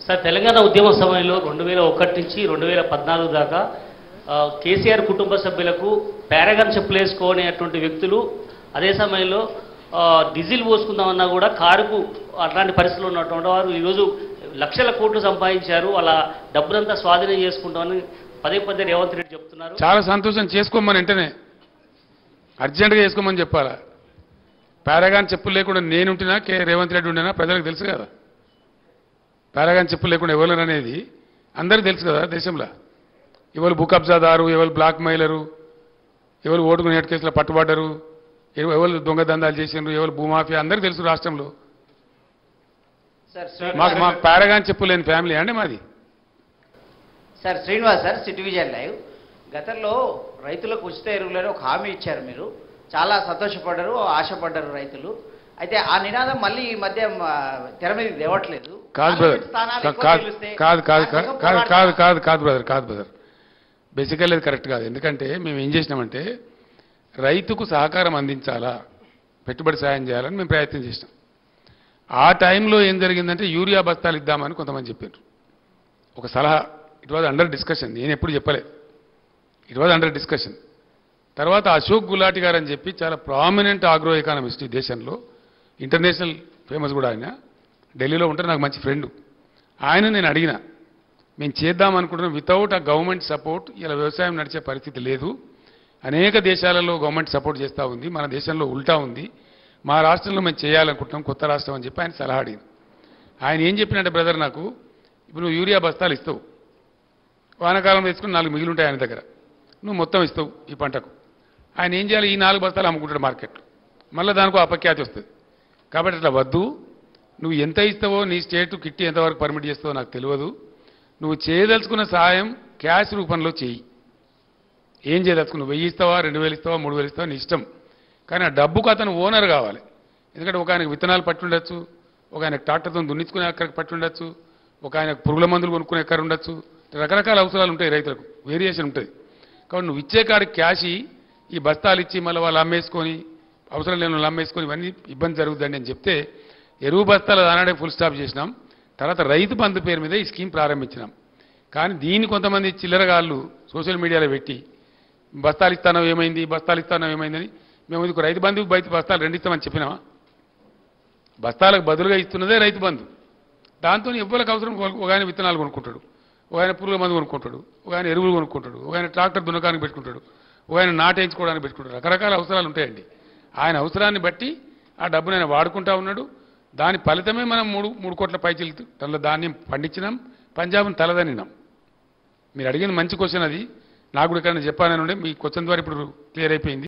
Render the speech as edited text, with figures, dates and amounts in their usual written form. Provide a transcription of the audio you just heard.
Sir Telangana ఉద్యమ సమయంలో 2001 నుంచి 2014 దాకా కేసీఆర్ కుటుంబ సభ్యులకు పారాగాన్ చెప్పులేసుకోనేటువంటి వ్యక్తులు అదే సమయంలో డీజిల్ పోసుకుందామన్నా కూడా కారుకు అట్లాంటి పరిస్థితులు ఉన్నటువంటి వారు ఈరోజు లక్షల కోట్లు సంపాదించారు, వాళ్ళ డబ్బులంతా స్వాధీనం చేసుకుంటామని పదే పదే రేవంత్ రెడ్డి చెప్తున్నారు. చాలా సంతోషం, చేసుకోమని వెంటనే అర్జెంటుగా చేసుకోమని చెప్పాలా. పారాగాన్ చెప్పులు లేకుండా నేనుంటున్నా రేవంత్ రెడ్డి ఉండినా ప్రజలకు తెలుసు కదా. పారాగాన్ చెప్పులు లేకుండా ఎవరు అనేది అందరికీ తెలుసు కదా. దేశంలో ఎవరు భూ కబ్జాదారు, ఎవరు బ్లాక్ మెయిలరు, ఎవరు ఓటుకు నేటి కేసులో పట్టుబడ్డరు, ఎవరు దొంగ దందాలు చేసినారు, ఎవరు భూమాఫియా అందరికీ తెలుసు రాష్ట్రంలో. మా పారాగాన్ చెప్పులు లేని ఫ్యామిలీ అండి మాది. Sir Srinivas sir, city vision live. గతంలో రైతులకు ఉచిత ఎరువులని ఒక హామీ ఇచ్చారు, మీరు చాలా సంతోషపడ్డారు, ఆశపడ్డారు రైతులు. అయితే ఆ నినాదం మళ్ళీ ఈ మధ్య తెర మీద తేవట్లేదు. కాదు బ్రదర్, కాదు బ్రదర్, బేసికల్లీ అది కరెక్ట్ కాదు. ఎందుకంటే మేము ఏం చేసినామంటే రైతుకు సహకారం అందించాలా, పెట్టుబడి సాయం చేయాలని మేము ప్రయత్నం చేసినాం. ఆ టైంలో ఏం జరిగిందంటే యూరియా బస్తాలు ఇద్దామని కొంతమంది చెప్పారు. ఒక సలహా, ఇట్ వాజ్ అండర్ డిస్కషన్, నేను ఎప్పుడు చెప్పలేదు, ఇట్ వాజ్ అండర్ డిస్కషన్. తర్వాత అశోక్ గులాటి గారు అని చెప్పి చాలా ప్రామినెంట్ ఆగ్రో ఎకానమిస్ట్ ఈ దేశంలో, ఇంటర్నేషనల్ ఫేమస్ కూడా ఆయన, ఢిల్లీలో ఉంటే నాకు మంచి ఫ్రెండ్. ఆయన నేను అడిగిన, మేము చేద్దాం అనుకుంటున్నాం వితౌట్ ఆ గవర్నమెంట్ సపోర్ట్ ఇలా వ్యవసాయం నడిచే పరిస్థితి లేదు. అనేక దేశాలలో గవర్నమెంట్ సపోర్ట్ చేస్తూ ఉంది, మన దేశంలో ఉల్టా ఉంది, మా రాష్ట్రంలో మేము చేయాలనుకుంటున్నాం కొత్త రాష్ట్రం అని చెప్పి ఆయన సలహా అడిగింది. ఆయన ఏం చెప్పినట్టే బ్రదర్, నాకు ఇప్పుడు నువ్వు యూరియా బస్తాలు ఇస్తావు, వానాకాలం వేసుకుని 4 మిగిలి ఉంటాయి ఆయన దగ్గర, నువ్వు మొత్తం ఇస్తావు ఈ పంటకు. ఆయన ఏం చేయాలి, ఈ 4 బస్తాలు అమ్ముకుంటాడు మార్కెట్లో, మళ్ళీ దానికి అపఖ్యాతి వస్తుంది. కాబట్టి అట్లా వద్దు, నువ్వు ఎంత ఇస్తావో నీ స్టేట్ కిట్టి ఎంతవరకు పర్మిట్ చేస్తావో నాకు తెలియదు, నువ్వు చేయదలుచుకున్న సహాయం క్యాష్ రూపంలో చేయి. ఏం చేయదలుచుకున్నావు, 1000 ఇస్తావా, 2000 ఇస్తావా, 3000 ఇస్తావా నీ ఇష్టం. కానీ ఆ డబ్బుకు అతను ఓనర్ కావాలి. ఎందుకంటే ఒక ఆయనకు విత్తనాలు పట్టి ఉండొచ్చు, ఒక ఆయనకు ట్రాక్టర్తో దున్నించుకునే ఎక్కడికి పట్టి ఉండొచ్చు, ఒక ఆయనకు పురుగుల మందులు కొనుక్కునే ఎక్కడ ఉండొచ్చు, రకరకాల అవసరాలు ఉంటాయి రైతులకు, వేరియేషన్ ఉంటుంది. కాబట్టి నువ్వు ఇచ్చే కాడికి క్యాష్ ఈ బస్తాలు ఇచ్చి మళ్ళీ వాళ్ళు అమ్మేసుకొని అవసరం లేని వాళ్ళు అమ్మేసుకొని ఇవన్నీ ఇబ్బంది జరుగుతుందండి అని చెప్తే ఎరువు బస్తాలు ఆనాడే ఫుల్ స్టాప్ చేసినాం. తర్వాత రైతు బంధు పేరు మీద ఈ స్కీమ్ ప్రారంభించినాం. కానీ దీన్ని కొంతమంది చిల్లరగాళ్ళు సోషల్ మీడియాలో పెట్టి బస్తాలు ఇస్తానో ఏమైంది, బస్తాలు ఇస్తానో ఏమైందని, మేము ఇది రైతు బంధువుకి బస్తాలు 2 ఇస్తామని చెప్పినామా? బస్తాలకు బదులుగా ఇస్తున్నదే రైతు బంధు. దాంతో ఎవ్వరికి అవసరం, ఒక ఆయన విత్తనాలు కొనుక్కుంటాడు, ఒక ఆయన పురుగుల మందు కొనుక్కుంటాడు, ఒక ఆయన ఎరువులు కొనుక్కుంటాడు, ఒక ఆయన ట్రాక్టర్ దున్నకానికి పెట్టుకుంటాడు, ఒక ఆయన నాటేయించుకోవడానికి పెట్టుకుంటాడు, రకరకాల అవసరాలు ఉంటాయండి. ఆయన అవసరాన్ని బట్టి ఆ డబ్బును ఆయన వాడుకుంటా ఉన్నాడు. దాని ఫలితమే మనం 3 కోట్ల పైచీలు టన్నుల ధాన్యం పండించినాం, పంజాబ్ను తలదనినాం. మీరు అడిగిన మంచి క్వశ్చన్ అది, నాకు కూడా ఇక్కడ చెప్పానని ఉండే, మీ క్వశ్చన్ ద్వారా ఇప్పుడు క్లియర్ అయిపోయింది.